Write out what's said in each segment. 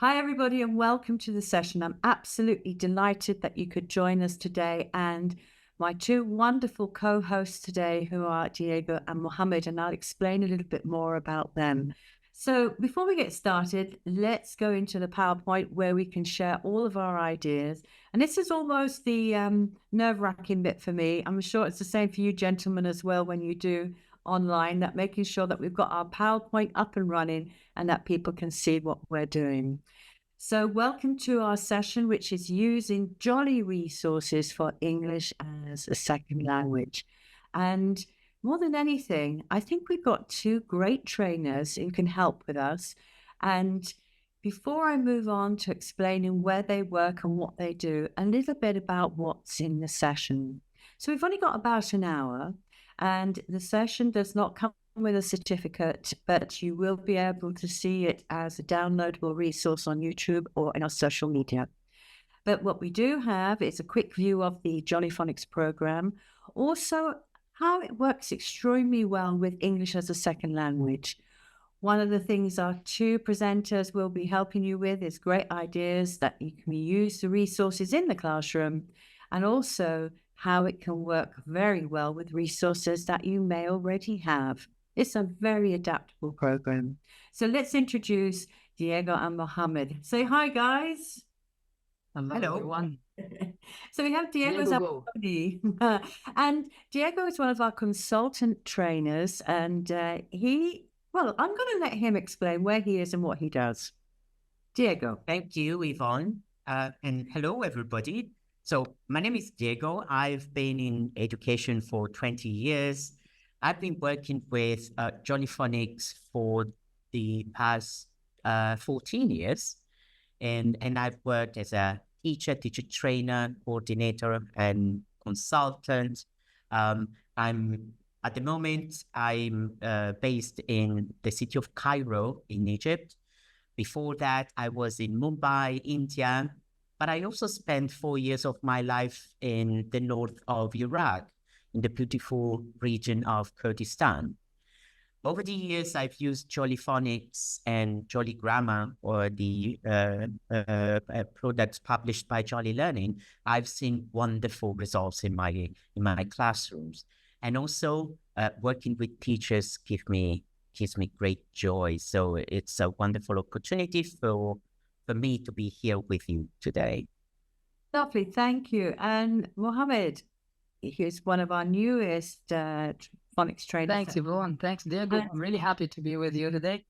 Hi, everybody, and welcome to the session. I'm absolutely delighted that you could join us today, and my two wonderful co-hosts today, who are Diego and Muhammed, and I'll explain a little bit more about them. So before we get started, let's go into the PowerPoint where we can share all of our ideas. And this is almost the nerve-wracking bit for me. I'm sure it's the same for you gentlemen as well when you do online, that making sure that we've got our PowerPoint up and running and that people can see what we're doing. So welcome to our session, which is using Jolly resources for English as a second language. And more than anything, I think we've got two great trainers who can help with us. And before I move on to explaining where they work and what they do, a little bit about what's in the session. So we've only got about an hour, and the session does not come with a certificate, but you will be able to see it as a downloadable resource on YouTube or in our social media. But what we do have is a quick view of the Jolly Phonics program, also how it works extremely well with English as a second language. One of the things our two presenters will be helping you with is great ideas that you can use the resources in the classroom, and also how it can work very well with resources that you may already have. It's a very adaptable program. So let's introduce Diego and Mohammed. Say hi, guys. Hello, everyone. So we have Diego Zaffaroni. And Diego is one of our consultant trainers, and I'm going to let him explain where he is and what he does. Diego. Thank you, Yvonne. And hello, everybody. So my name is Diego. I've been in education for 20 years. I've been working with Jolly Phonics for the past 14 years. And I've worked as a teacher trainer, coordinator, and consultant. At the moment, I'm based in the city of Cairo in Egypt. Before that, I was in Mumbai, India, but I also spent 4 years of my life in the north of Iraq, in the beautiful region of Kurdistan. Over the years, I've used Jolly Phonics and Jolly Grammar, or the products published by Jolly Learning. I've seen wonderful results in my classrooms, and also working with teachers gives me great joy. So it's a wonderful opportunity for me to be here with you today. Lovely, thank you. And Mohammed, he's one of our newest phonics trainers. Thanks, everyone. Thanks, Diego. I'm really happy to be with you today.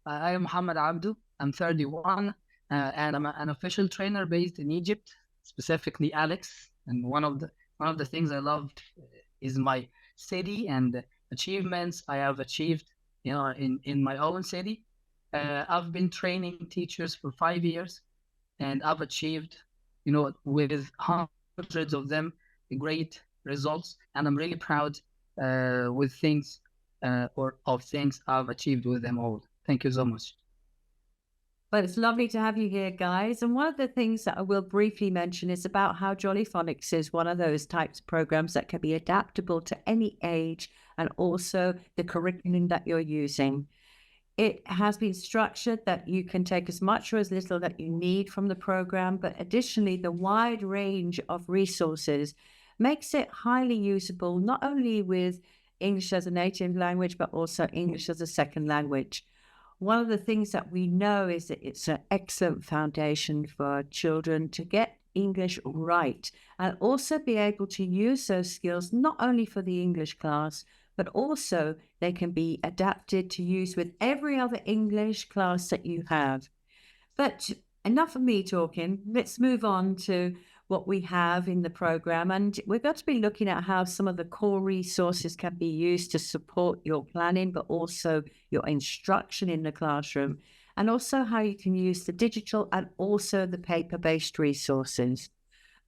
I am Muhammed Abdo. I'm 31, and I'm an official trainer based in Egypt, specifically Alex. And one of the things I loved is my city and the achievements I have achieved, in my own city. I've been training teachers for 5 years, and I've achieved, with hundreds of them, great results. And I'm really proud with things of things I've achieved with them all. Thank you so much. But it's lovely to have you here, guys. And one of the things that I will briefly mention is about how Jolly Phonics is one of those types of programs that can be adaptable to any age, and also the curriculum that you're using. It has been structured that you can take as much or as little that you need from the program, but additionally, the wide range of resources makes it highly usable, not only with English as a native language, but also English as a second language. One of the things that we know is that it's an excellent foundation for children to get English right and also be able to use those skills not only for the English class, but also they can be adapted to use with every other English class that you have. But enough of me talking. Let's move on to what we have in the program. And we're going to be looking at how some of the core resources can be used to support your planning, but also your instruction in the classroom, and also how you can use the digital and also the paper-based resources.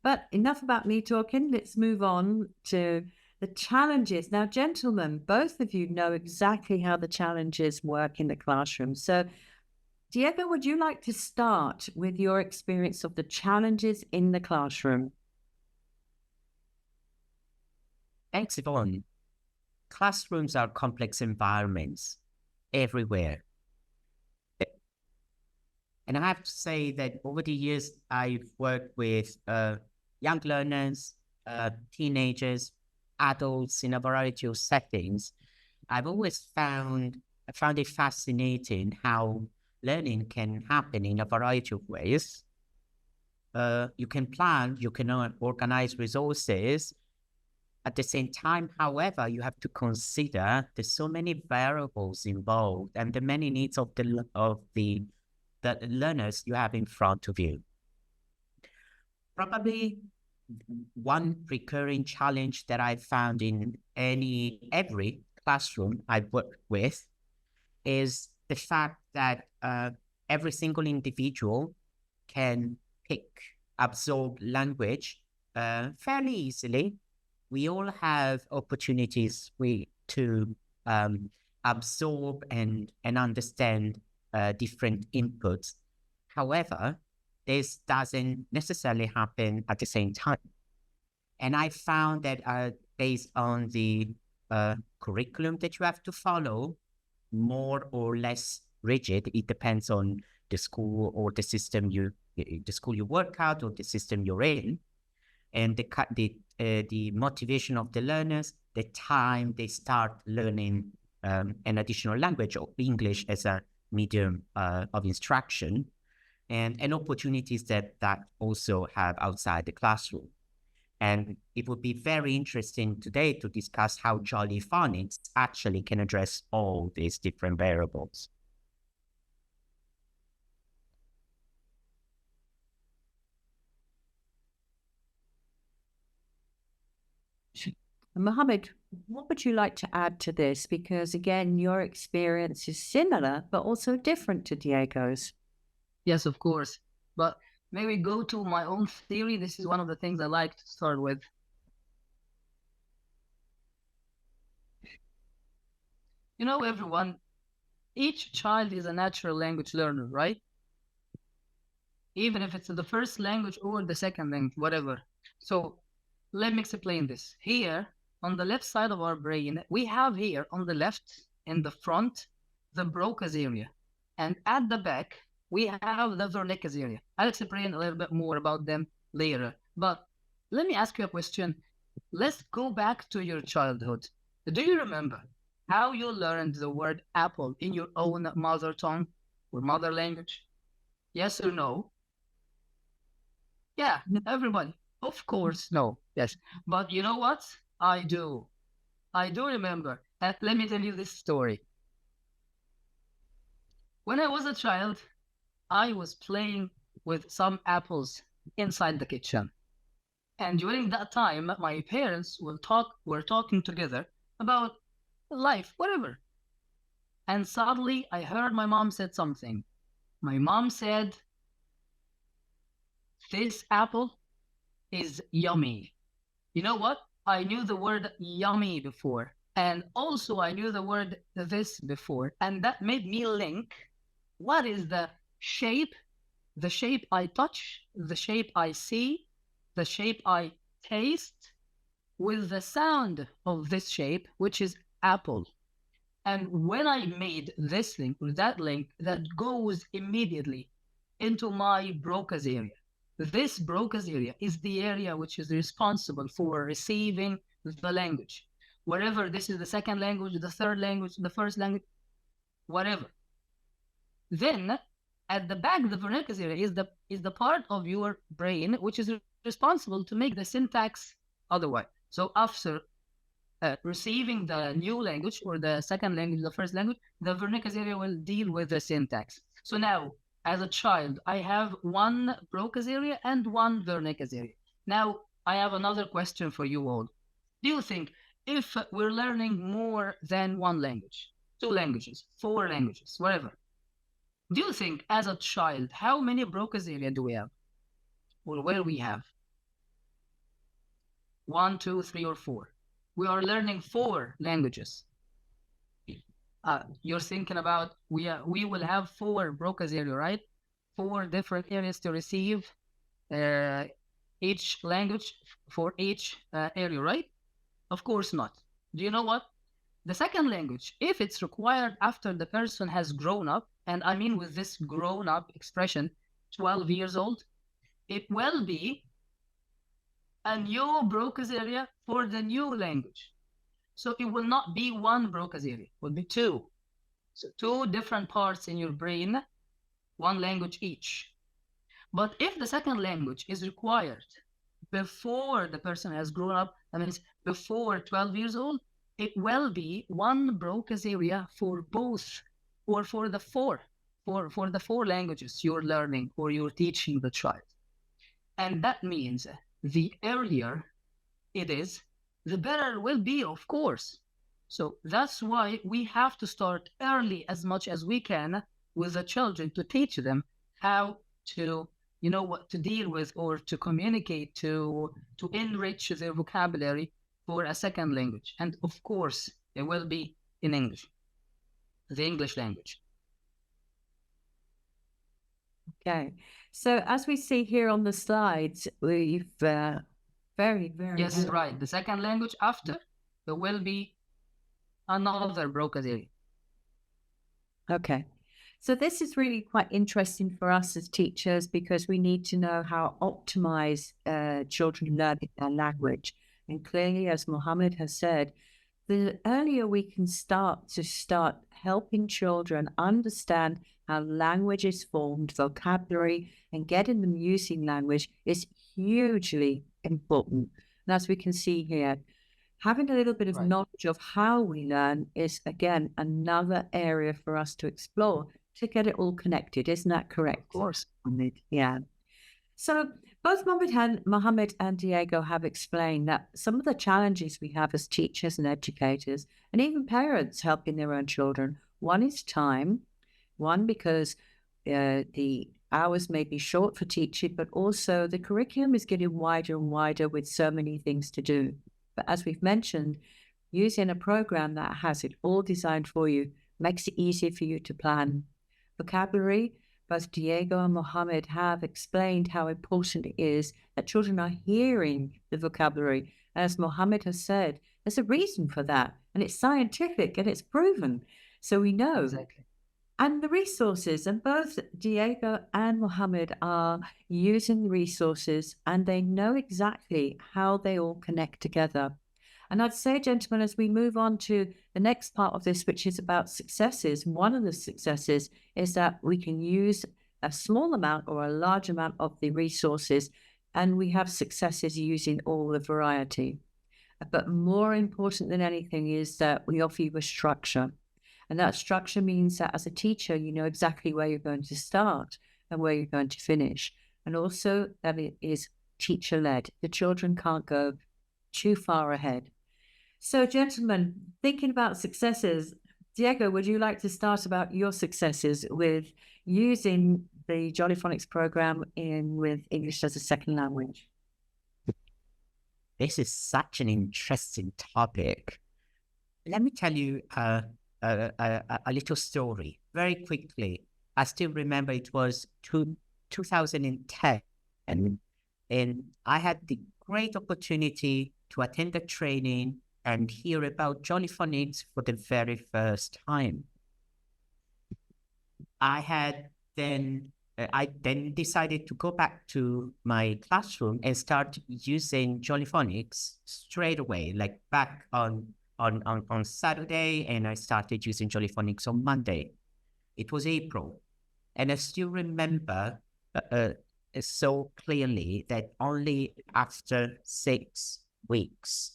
But enough about me talking. Let's move on to the challenges. Now, gentlemen, both of you know exactly how the challenges work in the classroom. So Diego, would you like to start with your experience of the challenges in the classroom? Thanks, Yvonne. Classrooms are complex environments everywhere. And I have to say that over the years, I've worked with young learners, teenagers, adults in a variety of settings. I've always found it fascinating how learning can happen in a variety of ways. You can plan, you can organize resources. At the same time, however, you have to consider there's so many variables involved and the many needs of the learners you have in front of you. Probably one recurring challenge that I found in every classroom I've worked with is the fact that every single individual can absorb language fairly easily. We all have opportunities to absorb and understand different inputs. However, this doesn't necessarily happen at the same time. And I found that based on the curriculum that you have to follow, more or less rigid, it depends on the school or the system the school you work at or the system you're in, and the motivation of the learners, the time they start learning an additional language or English as a medium of instruction, and opportunities that also have outside the classroom. And it would be very interesting today to discuss how Jolly Phonics actually can address all these different variables. Muhammed, what would you like to add to this? Because again, your experience is similar, but also different to Diego's. Yes, of course. But maybe go to my own theory. This is one of the things I like to start with. You know, everyone, each child is a natural language learner, right? Even if it's the first language or the second language, whatever. So let me explain this. Here, on the left side of our brain, we have here on the left, in the front, the Broca's area. And at the back, we have the Wernicke's area. I'll explain a little bit more about them later. But let me ask you a question. Let's go back to your childhood. Do you remember how you learned the word apple in your own mother tongue or mother language? Yes or no? Yeah, everybody. Of course, no. Yes. But you know what? I do. I do remember. Let me tell you this story. When I was a child, I was playing with some apples inside the kitchen. And during that time, my parents were talking together about life, whatever. And suddenly I heard my mom said something. My mom said, "This apple is yummy." You know what? I knew the word yummy before. And also I knew the word this before. And that made me link what is the shape I touch, the shape I see, the shape I taste, with the sound of this shape, which is apple. And when I made this link or that link, that goes immediately into my Broca's area. This Broca's area is the area which is responsible for receiving the language. Wherever this is the second language, the third language, the first language, whatever. Then at the back, the Wernicke's area is the part of your brain which is responsible to make the syntax otherwise. So after receiving the new language or the second language, the first language, the Wernicke's area will deal with the syntax. So now, as a child, I have one Broca's area and one Wernicke's area. Now, I have another question for you all. Do you think if we're learning more than one language, 2 languages, 4 languages, whatever, do you think as a child, how many Broca's area do we have? Or where we have? 1, 2, 3, or 4. We are learning 4 languages. You're thinking about we will have 4 Broca's area, right? 4 different areas to receive each language for each area, right? Of course not. Do you know what? The second language, if it's required after the person has grown up, and I mean with this grown up expression, 12 years old, it will be a new Broca's area for the new language. So it will not be one Broca's area, it will be two. So two different parts in your brain, one language each. But if the second language is required before the person has grown up, that means before 12 years old, it will be one Broca's area for both, or for the four languages you're learning or you're teaching the child. And that means the earlier it is, the better it will be, of course. So that's why we have to start early as much as we can with the children to teach them how to, what to deal with or to communicate, to enrich their vocabulary for a second language. And of course, it will be in English, the English language. Okay. So as we see here on the slides, we've very, very... Yes, right. The second language after, there will be another Broca's area. Okay. So this is really quite interesting for us as teachers, because we need to know how optimize children learning their language. And clearly, as Muhammad has said, the earlier we can start helping children understand how language is formed, vocabulary, and getting them using language is hugely important. And as we can see here, having a little bit of knowledge of how we learn is, again, another area for us to explore to get it all connected. Isn't that correct? Of course. Yeah. So both Muhammad and Diego have explained that some of the challenges we have as teachers and educators, and even parents helping their own children, one is time, one because the hours may be short for teaching, but also the curriculum is getting wider and wider with so many things to do. But as we've mentioned, using a program that has it all designed for you makes it easier for you to plan. Vocabulary, both Diego and Muhammad have explained how important it is that children are hearing the vocabulary. As Muhammad has said, there's a reason for that, and it's scientific and it's proven. So we know. Exactly. And the resources, and both Diego and Muhammad are using resources, and they know exactly how they all connect together. And I'd say, gentlemen, as we move on to the next part of this, which is about successes, one of the successes is that we can use a small amount or a large amount of the resources, and we have successes using all the variety. But more important than anything is that we offer you a structure. And that structure means that as a teacher, you know exactly where you're going to start and where you're going to finish. And also that it is teacher-led. The children can't go too far ahead. So, gentlemen, thinking about successes, Diego, would you like to start about your successes with using the Jolly Phonics program with English as a second language? This is such an interesting topic. Let me tell you a little story very quickly. I still remember it was 2010, and I had the great opportunity to attend a training and hear about Jolly Phonics for the very first time. I then decided to go back to my classroom and start using Jolly Phonics straight away, like back on Saturday, and I started using Jolly Phonics on Monday. It was April, and I still remember so clearly that only after 6 weeks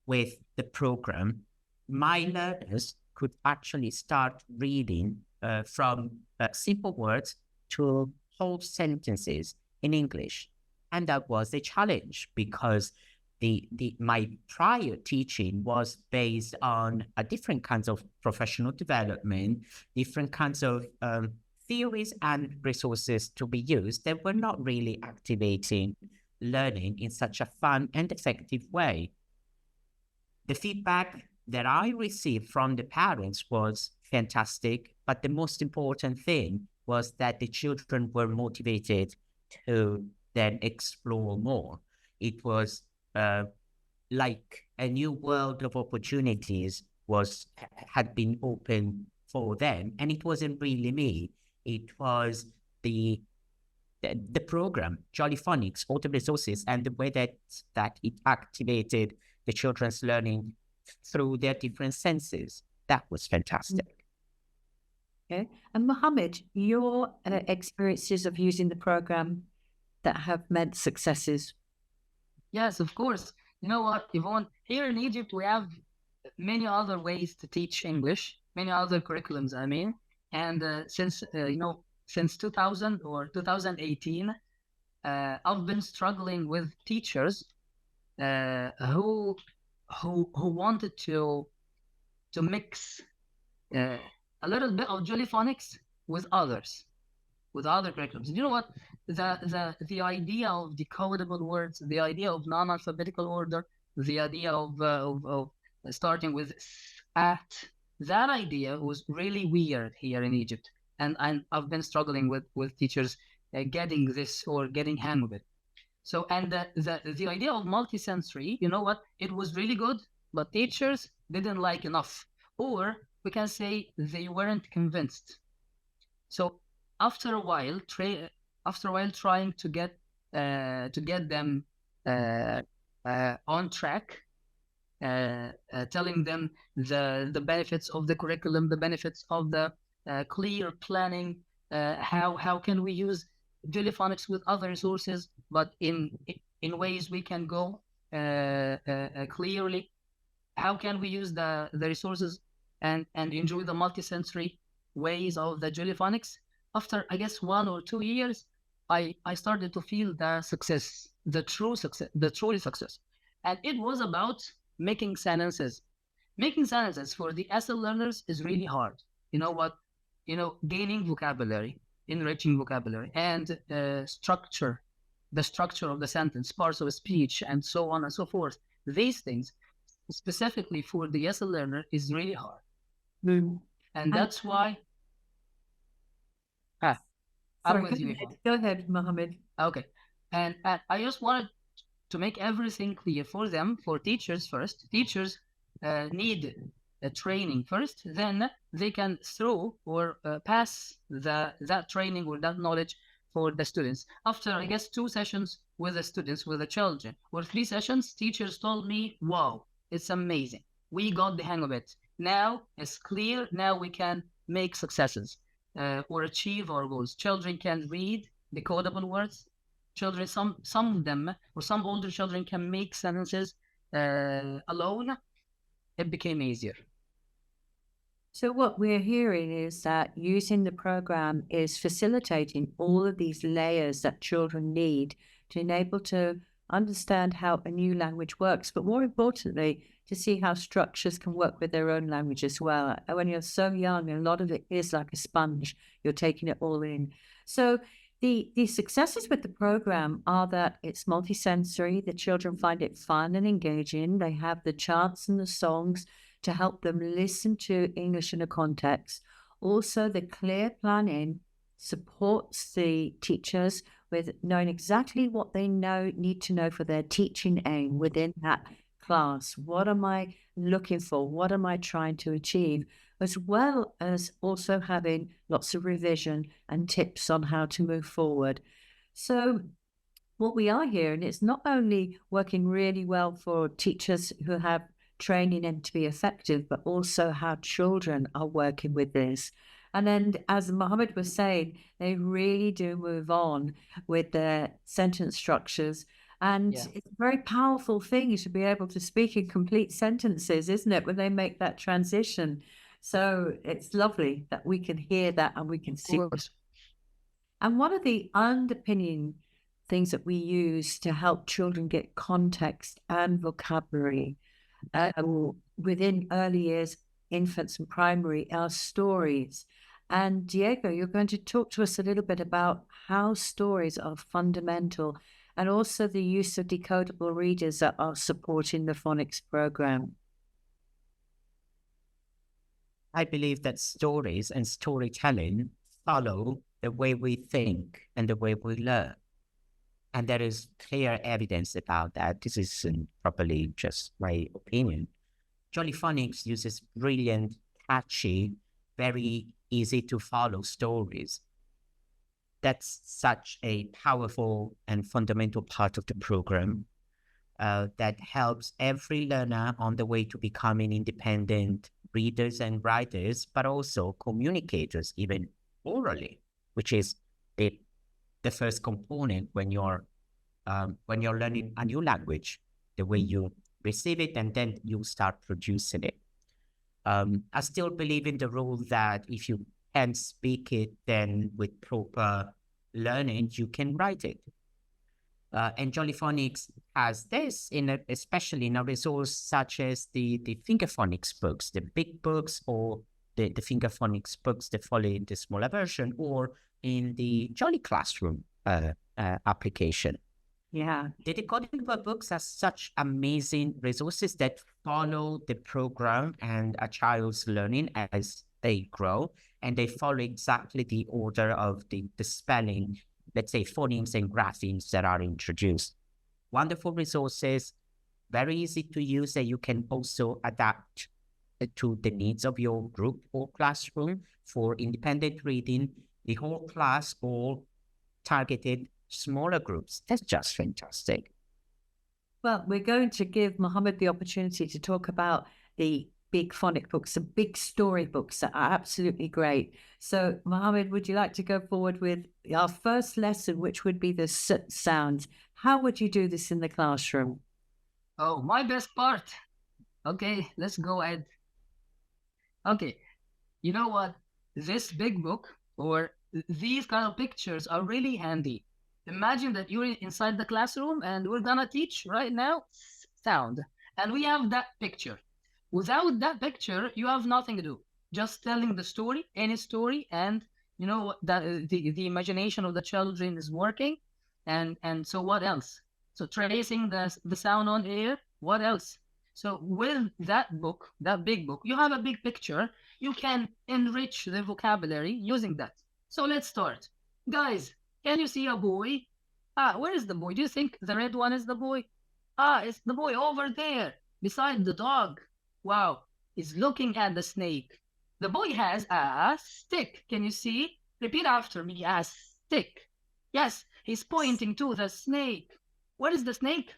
with the program, my learners could actually start reading from simple words to whole sentences in English. And that was a challenge because my prior teaching was based on a different kinds of professional development, different kinds of theories and resources to be used that were not really activating learning in such a fun and effective way. The feedback that I received from the parents was fantastic, but the most important thing was that the children were motivated to then explore more. It was like a new world of opportunities had been open for them, and it wasn't really me. It was the program, Jolly Phonics, Autumn Resources, and the way that it activated the children's learning through their different senses. That was fantastic. Okay. And Muhammed, your experiences of using the program that have meant successes? Yes, of course. You know what, Yvonne, here in Egypt, we have many other ways to teach English, many other curriculums, I mean. And since 2000 or 2018, I've been struggling with teachers who wanted to mix a little bit of Jolly Phonics with other curriculums. You know what? The idea of decodable words, the idea of non-alphabetical order, the idea of starting with at, that idea was really weird here in Egypt, and I've been struggling with teachers getting this or getting hang of it. So, and the idea of multisensory, you know what? It was really good, but teachers didn't like enough, or we can say they weren't convinced. So after a while trying to get them on track, telling them the benefits of the curriculum, the benefits of the clear planning, how can we use Jolly Phonics with other resources, but in ways we can go clearly. How can we use the resources and enjoy the multisensory ways of the Jolly Phonics? After, I guess, 1 or 2 years, I started to feel the success, the true success. And it was about making sentences. Making sentences for the ESL learners is really hard. You know what? Gaining vocabulary, enriching vocabulary, and structure, the structure of the sentence, parts of speech, and so on and so forth. These things, specifically for the ESL learner, is really hard. And that's why... Sorry, go ahead, Muhammed. Okay. And I just wanted to make everything clear for them, for teachers first. Teachers need a training first, then they can throw or pass that training or that knowledge for the students. After, I guess, 2 sessions with the students, with the children, or 3 sessions, teachers told me, wow, it's amazing. We got the hang of it. Now it's clear. Now we can make successes or achieve our goals. Children can read decodable words. Children, some of them, or some older children, can make sentences alone. It became easier. So what we're hearing is that using the program is facilitating all of these layers that children need to enable to understand how a new language works, but more importantly, to see how structures can work with their own language as well. When you're so young, a lot of it is like a sponge. You're taking it all in. So the successes with the program are that it's multisensory. The children find it fun and engaging. They have the charts and the songs to help them listen to English in a context. Also, the clear planning supports the teachers with knowing exactly what they need to know for their teaching aim within that class. What am I looking for? What am I trying to achieve? As well as also having lots of revision and tips on how to move forward. So what we are hearing is not only working really well for teachers who have training and to be effective, but also how children are working with this. And then, as Muhammad was saying, they really do move on with their sentence structures. And it's a very powerful thing to be able to speak in complete sentences, isn't it, when they make that transition? So it's lovely that we can hear that and we can see. And one of the underpinning things that we use to help children get context and vocabulary within early years, infants and primary, are stories. And Diego, you're going to talk to us a little bit about how stories are fundamental, and also the use of decodable readers that are supporting the phonics program. I believe that stories and storytelling follow the way we think and the way we learn. And there is clear evidence about that. This isn't probably just my opinion. Jolly Phonics uses brilliant, catchy, very easy to follow stories. That's such a powerful and fundamental part of the program that helps every learner on the way to becoming independent readers and writers, but also communicators, even orally, which is the first component when you're learning a new language, the way you receive it and then you start producing it. I still believe in the rule that if you can speak it, then with proper learning, you can write it. And Jolly Phonics has this, especially in a resource such as the finger phonics books, the big books, or the finger phonics books that follow in the smaller version, or in the Jolly Classroom application. Yeah. The decoding word books are such amazing resources that follow the program and a child's learning as they grow, and they follow exactly the order of the spelling, let's say phonemes and graphemes that are introduced. Wonderful resources, very easy to use, that you can also adapt to the needs of your group or classroom for independent reading, the whole class, or targeted smaller groups. That's just fantastic. Well, we're going to give Muhammed the opportunity to talk about the big phonic books, the big story books that are absolutely great. So, Muhammed, would you like to go forward with our first lesson, which would be the S sound? How would you do this in the classroom? Oh, my best part. Okay, let's go ahead. Okay, you know what? This big book or these kind of pictures are really handy. Imagine that you're inside the classroom and we're gonna teach right now sound. And we have that picture. Without that picture, you have nothing to do. Just telling the story, any story, and you know that the imagination of the children is working. And so what else? So tracing the sound on air, what else? So with that book, that big book, you have a big picture. You can enrich the vocabulary using that. So let's start. Guys, can you see a boy? Where is the boy? Do you think the red one is the boy? It's the boy over there, beside the dog. Wow, he's looking at the snake. The boy has a stick. Can you see? Repeat after me, a stick. Yes, he's pointing to the snake. Where is the snake?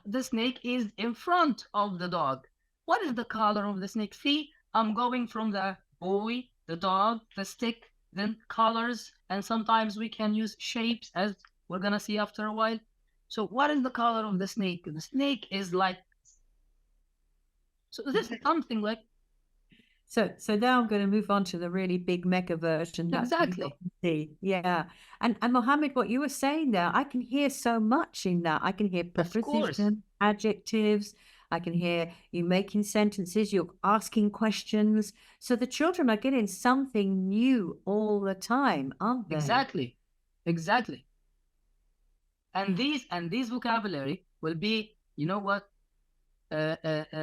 The snake is in front of the dog. What is the color of the snake? See, I'm going from the boy, the dog, the stick, then colors, and sometimes we can use shapes, as we're gonna see after a while. So what is the color of the snake? The snake is like, so this is something like, So now I'm going to move on to the really big mega version. exactly. Yeah. And Mohammed, what you were saying there, I can hear so much in that. I can hear preposition, adjectives. I can hear you making sentences. You're asking questions. So the children are getting something new all the time, aren't they? Exactly. And these vocabulary will be, you know what,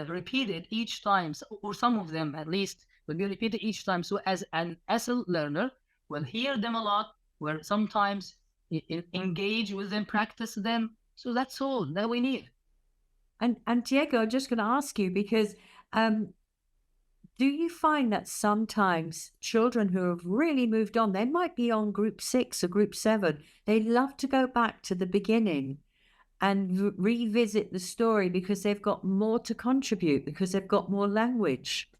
repeated each time, or some of them at least will be repeated each time. So as an ESL learner, will hear them a lot, where sometimes engage with them, practice them. So that's all that we need. And Diego, I'm just going to ask you, because do you find that sometimes children who have really moved on, they might be on group 6 or group 7, they love to go back to the beginning and revisit the story because they've got more to contribute, because they've got more language?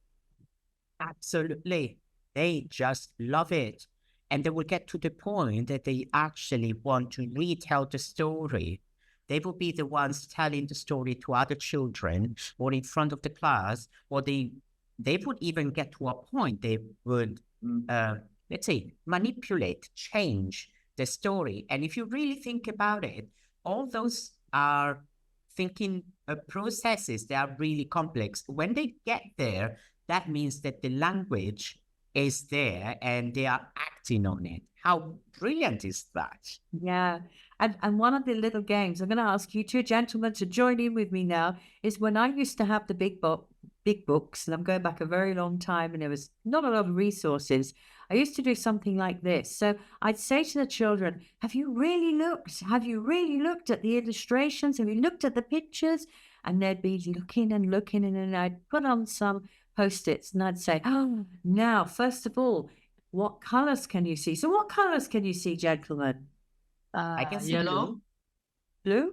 Absolutely. They just love it. And they will get to the point that they actually want to retell the story. They will be the ones telling the story to other children or in front of the class, or they would even get to a point they would, let's say, manipulate, change the story. And if you really think about it, all those are thinking processes. They are really complex. When they get there, that means that the language is there and they are acting on it. How brilliant is that? Yeah. And one of the little games, I'm going to ask you two gentlemen to join in with me now, is when I used to have the big books, and I'm going back a very long time, and there was not a lot of resources, I used to do something like this. So I'd say to the children, have you really looked? Have you really looked at the illustrations? Have you looked at the pictures? And they'd be looking and looking, and then I'd put on some Post-its and I'd say, oh, now, first of all, what colors can you see? So what colors can you see, gentlemen? I can see Yellow. blue. Blue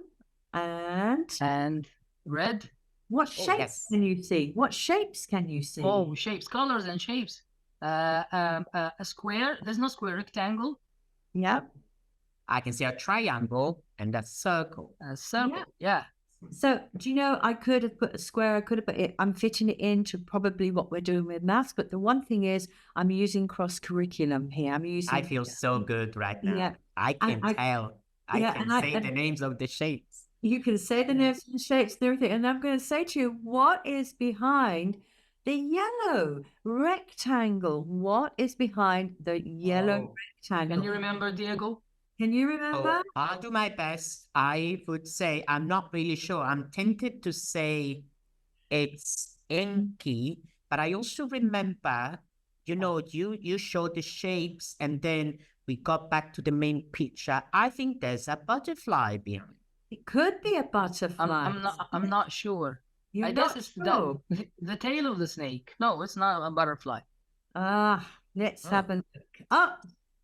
and Red. what Oh, shapes yes. can you see? What shapes can you see? Oh, shapes, colors and shapes. A square. There's no square. Rectangle. Yep. I can see a triangle and a circle. A circle. Yeah. So, do you know, I could have put a square, I could have put it, I'm fitting it into probably what we're doing with maths, but the one thing is I'm using cross curriculum here. I'm using. I feel so good right now. Yeah. I can tell. I yeah, can and I- say the and- names of the shapes. You can say the names and shapes and everything. And I'm going to say to you, what is behind the yellow rectangle? What is behind the yellow Oh. rectangle? Can you remember, Diego? Can you remember? Oh, I'll do my best. I would say I'm not really sure. I'm tempted to say it's inky, but I also remember, you showed the shapes and then we got back to the main picture. I think there's a butterfly behind. It could be a butterfly. I'm not sure. You're I guess not it's sure. the tail of the snake. No, it's not a butterfly. Let's Oh. have a look. Oh,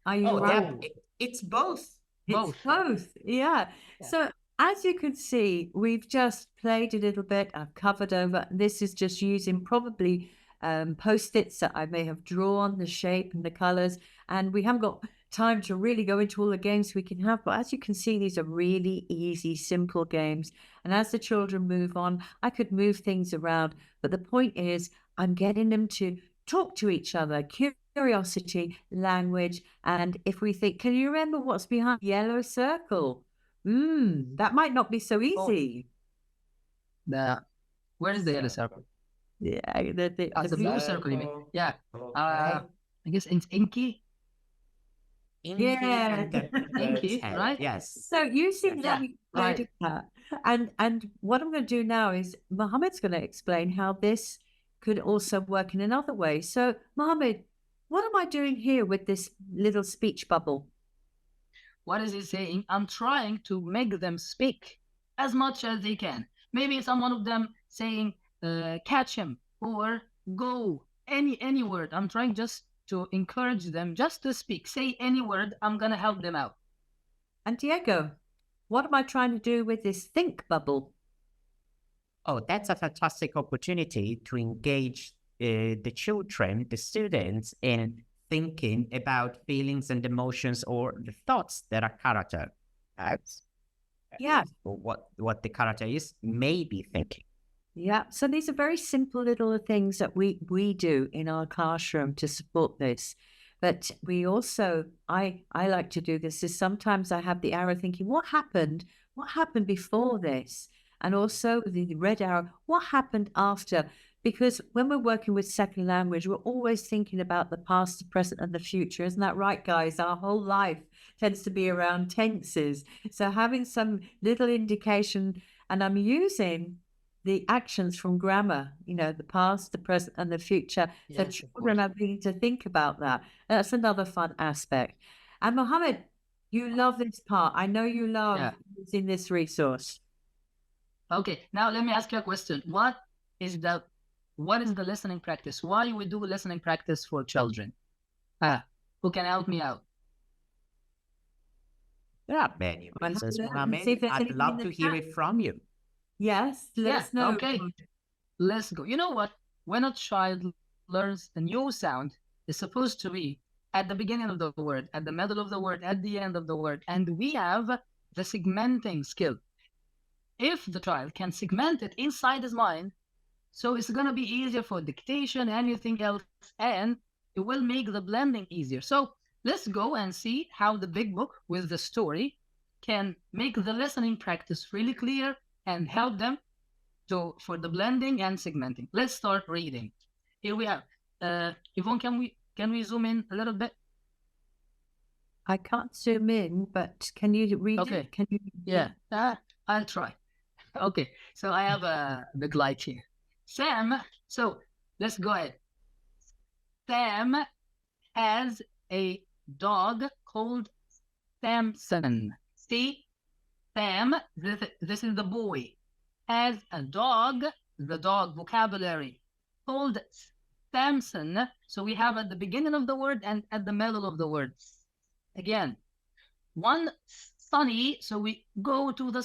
are you right? It's both. It's both. Yeah. Yeah. So as you can see, we've just played a little bit. I've covered over. This is just using probably Post-its that I may have drawn the shape and the colors. And we haven't got time to really go into all the games we can have. But as you can see, these are really easy, simple games. And as the children move on, I could move things around. But the point is, I'm getting them to talk to each other, curiosity, language. And if we think, can you remember what's behind yellow circle? That might not be so easy. Where is the yellow circle? Yeah, the The blue circle, you mean? Yeah. I guess it's inky. Inky Yeah. and the Inky, bird's head. right? Yes. So you seem Yeah, to be played that. And what I'm going to do now is Mohammed's going to explain how this could also work in another way. So Mohammed, what am I doing here with this little speech bubble? What is he saying? I'm trying to make them speak as much as they can. Maybe some one of them saying, catch him or go, any word. I'm trying just to encourage them just to speak. Say any word. I'm going to help them out. And Diego, what am I trying to do with this think bubble? Oh, that's a fantastic opportunity to engage the children, the students, in thinking about feelings and emotions or the thoughts that a character has. Yeah. Or what the character is maybe thinking. Yeah. So these are very simple little things that we do in our classroom to support this. But we also, I like to do this, is sometimes I have the arrow thinking, what happened? What happened before this? And also the red arrow, what happened after? Because when we're working with second language, we're always thinking about the past, the present, and the future. Isn't that right, guys? Our whole life tends to be around tenses. So having some little indication, and I'm using the actions from grammar, the past, the present, and the future. So Yes, of children course. are beginning to think about that. That's another fun aspect. And Mohammed, you love this part. I know you love using this resource. Okay, now let me ask you a question. What is the listening practice? Why we do listening practice for children? Who can help me out? There are many reasons, See if Mohammed. there's I'd anything in love the to hear chat. it from you. Yes, let us know. Okay, let's go. You know what? When a child learns a new sound, it's supposed to be at the beginning of the word, at the middle of the word, at the end of the word. And we have the segmenting skill. If the child can segment it inside his mind, so it's going to be easier for dictation, anything else, and it will make the blending easier. So let's go and see how the big book with the story can make the listening practice really clear and help them for the blending and segmenting. Let's start reading. Here we have. Yvonne, can we zoom in a little bit? I can't zoom in, but can you read Okay. it? Can you? Yeah, I'll try. Okay, so I have a big light here. Sam, so let's go ahead. Sam as a dog called Samson. See, Sam, this is the boy. As a dog, the dog vocabulary called Samson. So we have at the beginning of the word and at the middle of the words. Again, one sunny, so we go to the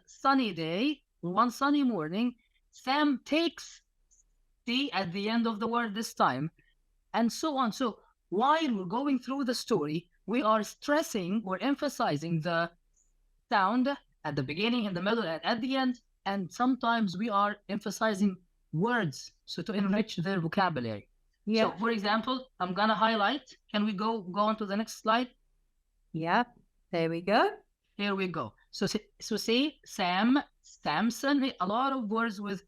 sunny day, one sunny morning, Sam takes, see, at the end of the word this time, and so on. So while we're going through the story, we are stressing or emphasizing the sound at the beginning, in the middle, and at the end. And sometimes we are emphasizing words, so to enrich their vocabulary. Yeah. So, for example, I'm gonna highlight. Can we go on to the next slide? Yep. There we go. Here we go. So see, Samson, a lot of words with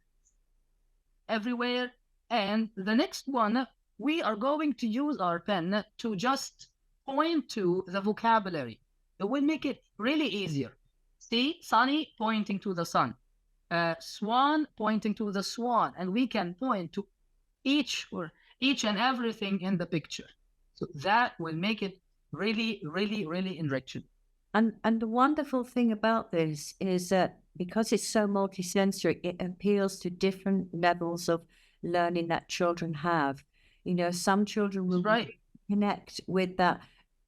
everywhere. And the next one, we are going to use our pen to just point to the vocabulary. It will make it really easier. See, sunny pointing to the sun, swan pointing to the swan, and we can point to each and everything in the picture. So that will make it really, really, really enriching. And the wonderful thing about this is that because it's so multisensory, it appeals to different levels of learning that children have. You know, some children will connect with that,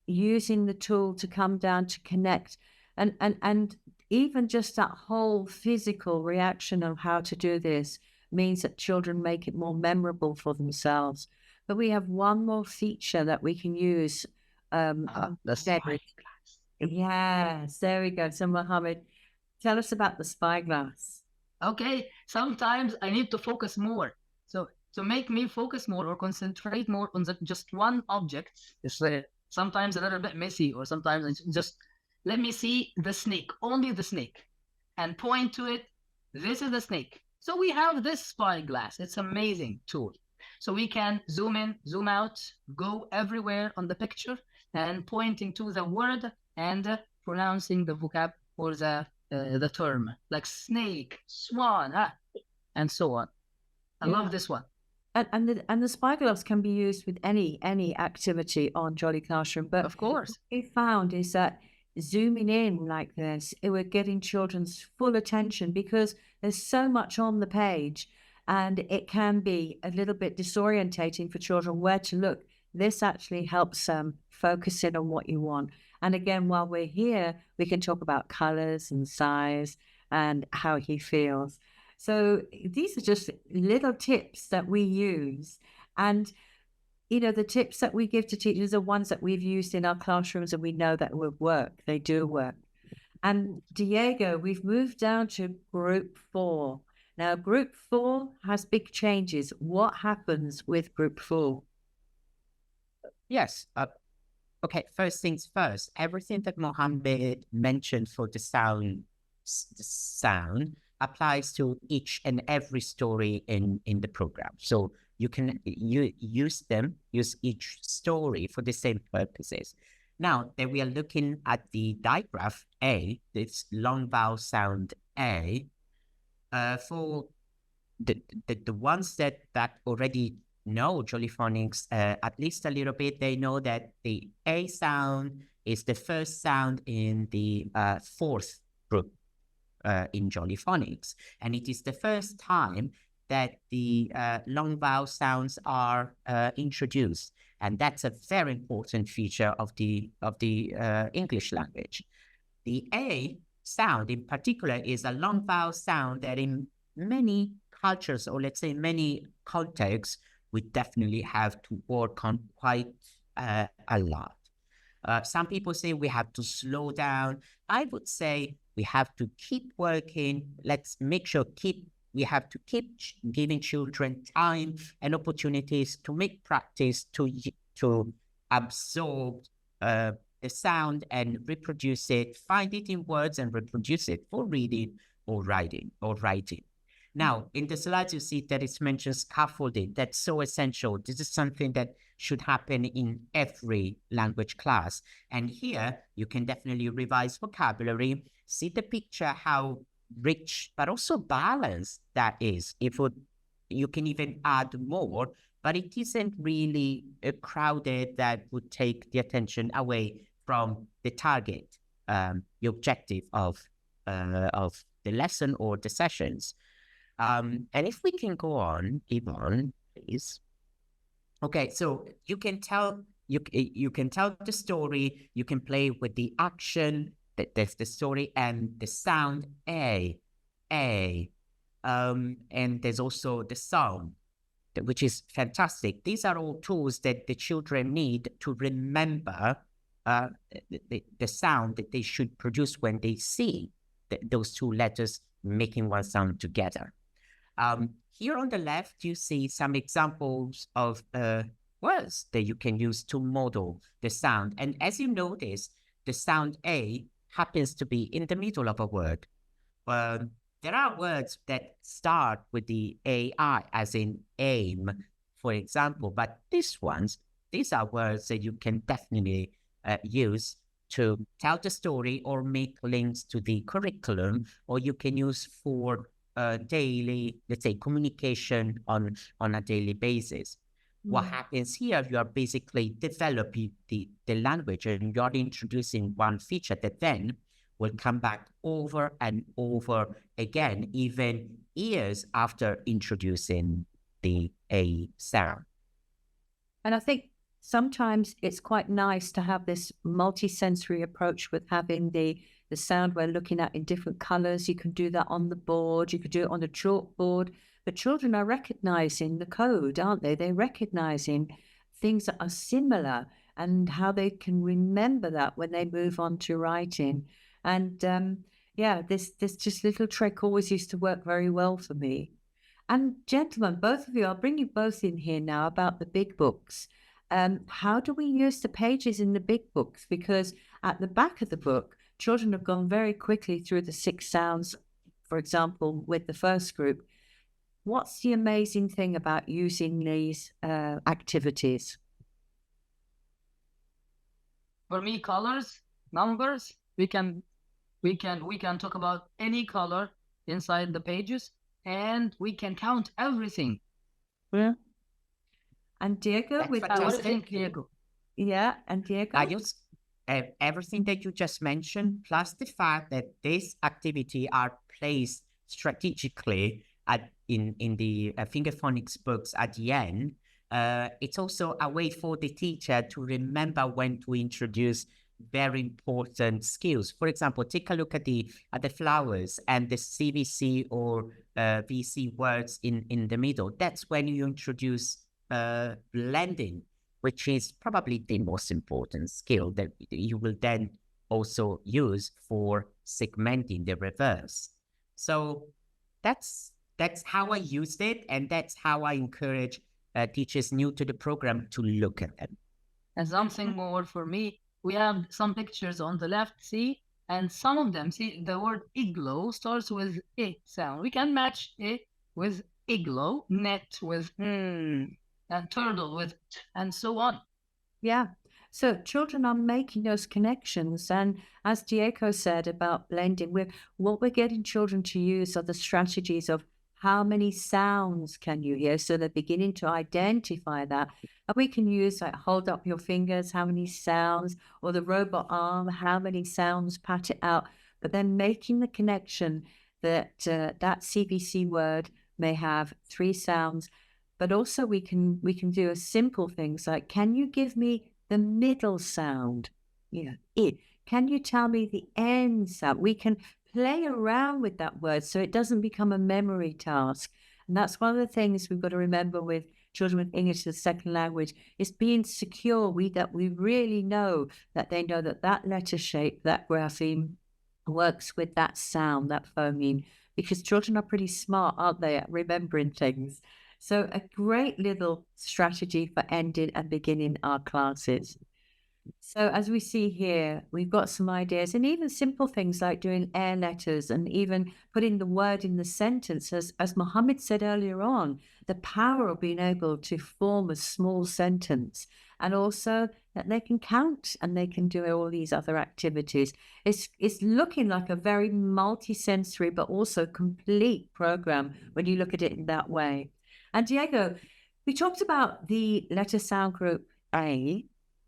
using the tool to come down to connect. And even just that whole physical reaction of how to do this means that children make it more memorable for themselves. But we have one more feature that we can use. The spyglass. Yes, there we go. So Muhammed, tell us about the spyglass. Okay, sometimes I need to focus more. So to make me focus more or concentrate more on just one object, it's sometimes a little bit messy, or sometimes it's just, let me see the snake, only the snake, and point to it. This is the snake. So we have this spyglass. It's an amazing tool. So we can zoom in, zoom out, go everywhere on the picture, and pointing to the word and pronouncing the vocab or the term, like snake, swan, and so on. I love this one. And the spyglass can be used with any activity on Jolly Classroom. But of course, what we found is that zooming in like this, we're getting children's full attention because there's so much on the page, and it can be a little bit disorientating for children where to look. This actually helps them focus in on what you want. And again, while we're here, we can talk about colors and size and how he feels. So these are just little tips that we use. And, you know, the tips that we give to teachers are ones that we've used in our classrooms, and we know that will work. They do work. And Diego, we've moved down to group 4. Now, group 4 has big changes. What happens with group 4? Yes. Okay, first things first, everything that Muhammad mentioned for the sound applies to each and every story in the program. So you can use each story for the same purposes. Now that we are looking at the digraph A, this long vowel sound A, for the ones that already know Jolly Phonics at least a little bit, they know that the A sound is the first sound in the 4th group in Jolly Phonics. And it is the first time that the long vowel sounds are introduced. And that's a very important feature of the English language. The A sound in particular is a long vowel sound that in many cultures, or let's say many contexts, we definitely have to work on quite a lot. Some people say we have to slow down. I would say we have to keep working. Let's make sure we have to keep giving children time and opportunities to make practice, to absorb the sound and reproduce it, find it in words and reproduce it for reading or writing. Now, in the slides, you see that it's mentioned scaffolding. That's so essential. This is something that should happen in every language class. And here, you can definitely revise vocabulary, see the picture, how rich, but also balanced that is. It would you can even add more, but it isn't really crowded that would take the attention away from the target, the objective of the lesson or the sessions. And if we can go on, Yvonne, please. Okay, so you can tell the story. You can play with the action, that's the story, and the sound a. And there's also the sound, which is fantastic. These are all tools that the children need to remember the sound that they should produce when they see those two letters making one sound together. Here on the left, you see some examples of words that you can use to model the sound. And as you notice, the sound A happens to be in the middle of a word. There are words that start with the AI, as in aim, for example, but these are words that you can definitely use to tell the story or make links to the curriculum, or you can use for daily, let's say, communication on a daily basis. What happens here, you are basically developing the language, and you're introducing one feature that then will come back over and over again, even years after introducing the A sound. And I think sometimes it's quite nice to have this multi-sensory approach with having the sound we're looking at in different colors. You can do that on the board, you could do it on a chalkboard, but children are recognizing the code, aren't they? They're recognizing things that are similar and how they can remember that when they move on to writing. And this just little trick always used to work very well for me. And gentlemen, both of you, I'll bring you both in here now about the big books. How do we use the pages in the big books? Because at the back of the book, children have gone very quickly through the 6 sounds, for example, with the first group. What's the amazing thing about using these activities? For me, colors, numbers, we can talk about any color inside the pages, and we can count everything. Yeah. And Diego, That's with What do you think, Diego? Yeah, and Diego. I use everything that you just mentioned, plus the fact that these activities are placed strategically in the finger phonics books at the end. It's also a way for the teacher to remember when to introduce very important skills. For example, take a look at the flowers and the CVC or VC words in the middle. That's when you introduce blending, which is probably the most important skill that you will then also use for segmenting the reverse. So that's how I used it, and that's how I encourage teachers new to the program to look at them. And something more for me, we have some pictures on the left, see, and some of them, see, the word igloo starts with I sound. We can match it with igloo, net with and turtle with t, and so on. Yeah. So children are making those connections. And as Diego said about blending, what we're getting children to use are the strategies of how many sounds can you hear? So they're beginning to identify that. And we can use like hold up your fingers, how many sounds, or the robot arm, how many sounds, pat it out. But then making the connection that that CVC word may have 3 sounds. But also we can do a simple things like, can you give me the middle sound? It. Can you tell me the end sound? We can play around with that word so it doesn't become a memory task. And that's one of the things we've got to remember with children with English as a second language, is being secure. That we really know that they know that letter shape, that grapheme works with that sound, that phoneme, because children are pretty smart, aren't they, at remembering things. So a great little strategy for ending and beginning our classes. So as we see here, we've got some ideas, and even simple things like doing air letters and even putting the word in the sentence. As Muhammad said earlier on, the power of being able to form a small sentence, and also that they can count and they can do all these other activities. It's looking like a very multi-sensory but also complete program when you look at it in that way. And Diego, we talked about the letter sound group A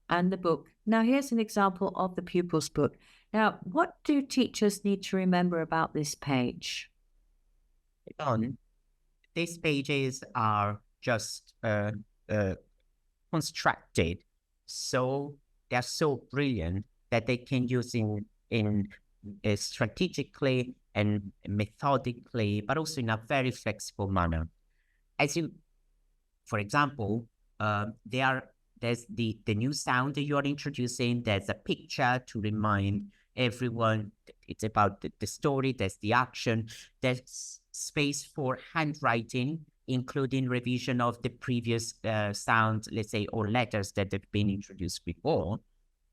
and the book. Now, here's an example of the pupils book. Now, what do teachers need to remember about this page? These pages are just constructed, so they're so brilliant that they can use in strategically and methodically, but also in a very flexible manner. For example, there's the new sound that you're introducing. There's a picture to remind everyone it's about the story. There's the action. There's space for handwriting, including revision of the previous sounds, let's say, or letters that have been introduced before.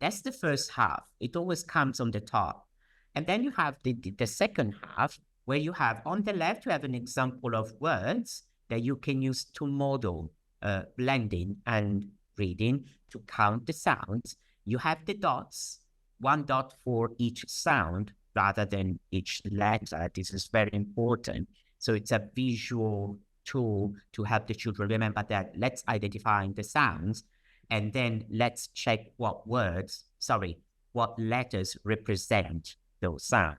That's the first half. It always comes on the top. And then you have the second half, where you have on the left, you have an example of words that you can use to model blending and reading, to count the sounds. You have the dots, one dot for each sound rather than each letter. This is very important. So it's a visual tool to help the children remember that let's identify the sounds, and then let's check what letters represent those sounds.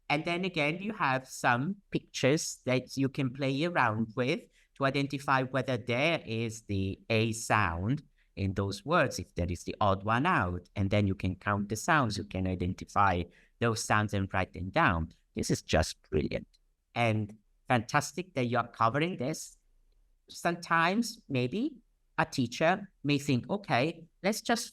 And then again, you have some pictures that you can play around with to identify whether there is the A sound in those words, if there is the odd one out. And then you can count the sounds, you can identify those sounds and write them down. This is just brilliant and fantastic that you're covering this. Sometimes maybe a teacher may think, okay, let's just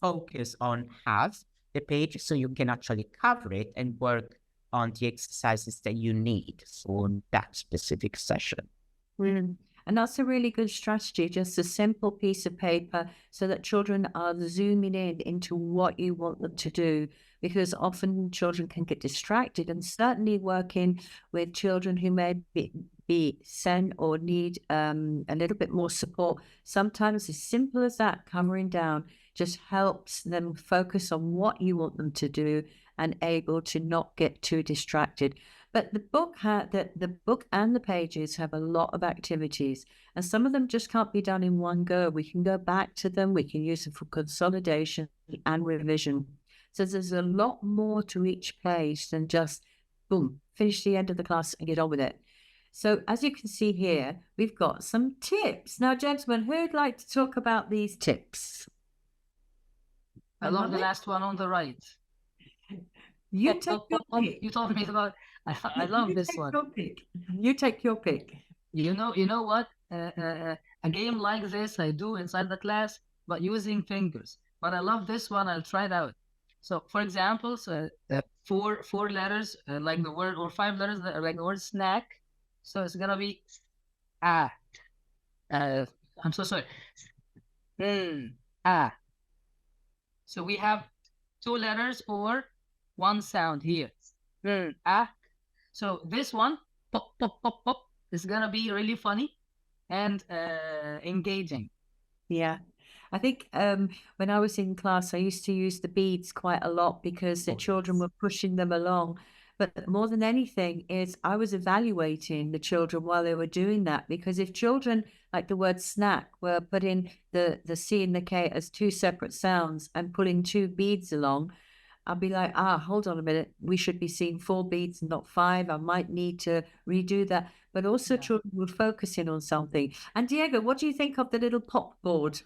focus on half the page so you can actually cover it and work on the exercises that you need for that specific session. And that's a really good strategy, just a simple piece of paper so that children are zooming in into what you want them to do, because often children can get distracted, and certainly working with children who may be sent or need a little bit more support. Sometimes as simple as that, covering down, just helps them focus on what you want them to do and able to not get too distracted. But the book and the pages have a lot of activities, and some of them just can't be done in one go. We can go back to them. We can use them for consolidation and revision. So there's a lot more to each page than just, boom, finish the end of the class and get on with it. So as you can see here, we've got some tips. Now, gentlemen, who'd like to talk about these tips? I love the last one on the right. You take your pick. You told me about. I love this one. You take your pick. You know what? A game like this I do inside the class, but using fingers. But I love this one. I'll try it out. So, for example, four letters like the word, or 5 letters like the word snack. So it's gonna be I'm so sorry. So we have 2 letters or 1 sound here. So this one, pop, pop, pop, pop, is gonna be really funny and engaging. Yeah. I think when I was in class, I used to use the beads quite a lot because the children were pushing them along. But more than anything is I was evaluating the children while they were doing that, because if children, like the word snack, were putting the C and the K as 2 separate sounds and pulling 2 beads along, I'd be like, hold on a minute, we should be seeing 4 beads and not 5. I might need to redo that. But also children were focusing on something. And Diego, what do you think of the little pop board?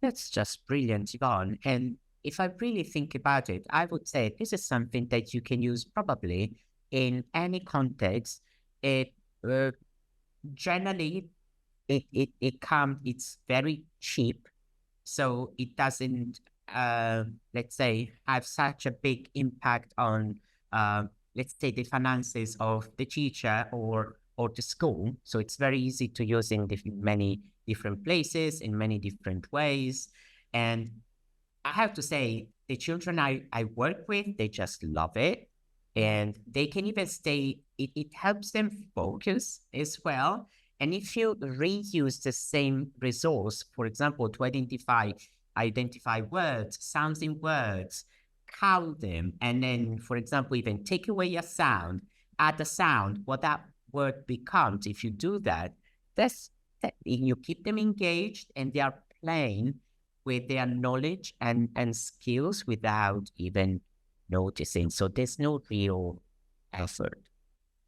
That's just brilliant, Yvonne. And if I really think about it, I would say this is something that you can use probably in any context. Generally, it's very cheap, so it doesn't, let's say, have such a big impact on, let's say, the finances of the teacher or the school. So it's very easy to use in many different places, in many different ways. And I have to say, the children I work with, they just love it. And they can even stay, it helps them focus as well. And if you reuse the same resource, for example, to identify words, sounds in words, count them, and then, for example, even take away a sound, add a sound, what that word becomes, if you do that, you keep them engaged and they are playing with their knowledge and skills without even noticing. So there's no real effort.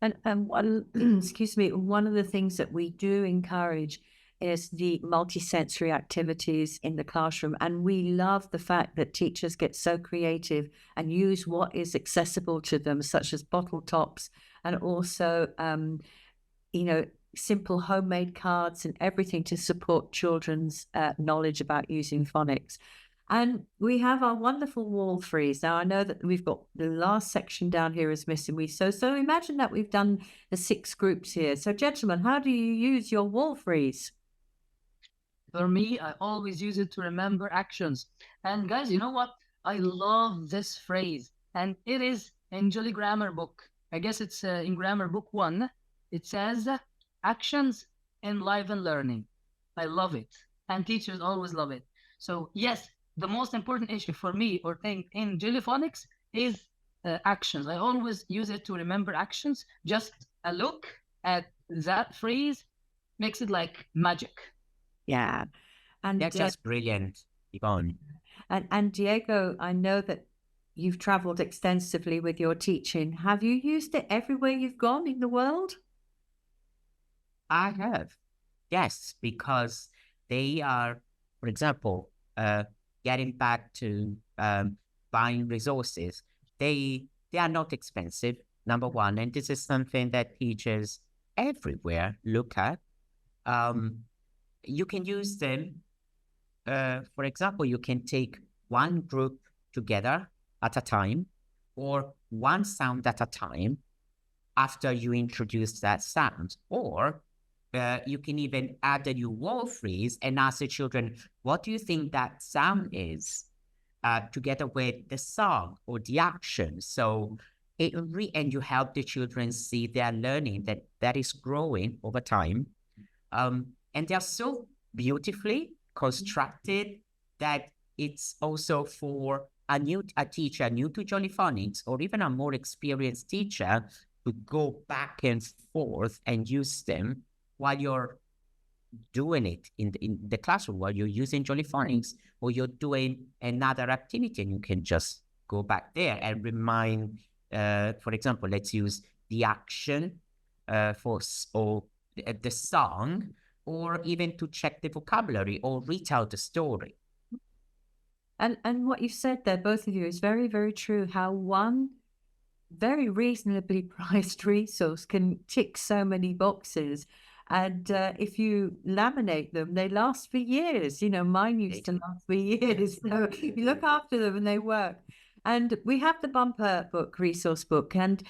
And one, excuse me, one of the things that we do encourage is the multisensory activities in the classroom. And we love the fact that teachers get so creative and use what is accessible to them, such as bottle tops and also, simple homemade cards and everything to support children's knowledge about using phonics. And we have our wonderful wall frieze. Now, I know that we've got the last section down here is missing. So imagine that we've done the 6 groups here. So, gentlemen, how do you use your wall frieze? For me, I always use it to remember actions. And guys, you know what? I love this phrase. And it is in Jolly Grammar book. I guess it's in Grammar book 1. It says, actions enliven learning. I love it. And teachers always love it. So, yes, the most important issue for me or thing in Jolly Phonics is actions. I always use it to remember actions. Just a look at that phrase makes it like magic. Yeah. And that's just brilliant, Yvonne. And Diego, I know that you've traveled extensively with your teaching. Have you used it everywhere you've gone in the world? I have, yes, because they are, for example, getting back to buying resources. They are not expensive, number one, and this is something that teachers everywhere look at. You can use them. For example, you can take one group together at a time or one sound at a time after you introduce that sound. Or you can even add a new wall frieze and ask the children, what do you think that sound is? Together with the song or the action. So and you help the children see their learning that is growing over time. And they're so beautifully constructed that it's also for a teacher new to Jolly Phonics or even a more experienced teacher to go back and forth and use them while you're doing it in the classroom, while you're using Jolly Phonics or you're doing another activity, and you can just go back there and remind, for example, let's use the action or the song, or even to check the vocabulary or retell the story. And what you said there, both of you, is very, very true. How one very reasonably priced resource can tick so many boxes. And if you laminate them, they last for years. Mine used to last for years. So you look after them and they work. And we have the bumper book, resource book, and